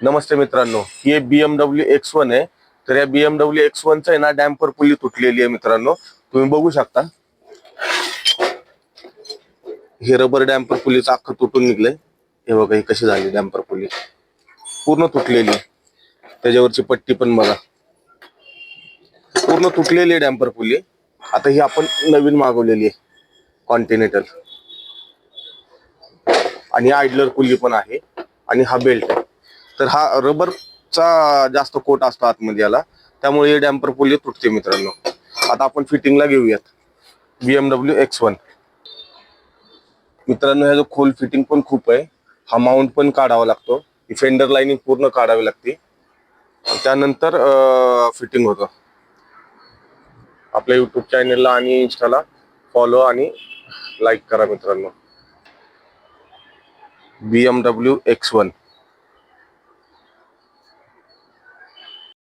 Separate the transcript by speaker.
Speaker 1: नमस्ते मित्रांनो, ही BMW X1 आहे. तर या BMW X1 चा आहे ना डॅम्पर पुली तुटलेली आहे मित्रांनो. तुम्ही बघू शकता हे रबर डॅम्पर पुलीचं अख्खं तुटून निघलंय. हे बघा ही कशी झाली डॅम्पर पुली, पूर्ण तुटलेली. त्याच्यावरची पट्टी पण बघा, पूर्ण तुटलेली आहे डॅम्पर पुली. आता ही आपण नवीन मागवलेली आहे कॉन्टिनेंटल, आणि आयडलर पुली पण आहे, आणि हा बेल्ट आहे. तर हा रबरचा जास्त कोट असतो आतमध्ये याला, त्यामुळे हे डॅम्पर पुली तुटते मित्रांनो. आता आपण फिटिंगला घेऊयात BMW X1. मित्रांनो ह्याचं खोल फिटिंग पण खूप आहे. हा माउंट पण काढावा लागतो, ही फेंडर लाइनिंग पूर्ण काढावी लागते, त्यानंतर फिटिंग होतं. आपल्या यूट्यूब चॅनलला आणि इंस्टाला फॉलो आणि लाईक करा मित्रांनो. BMW X1.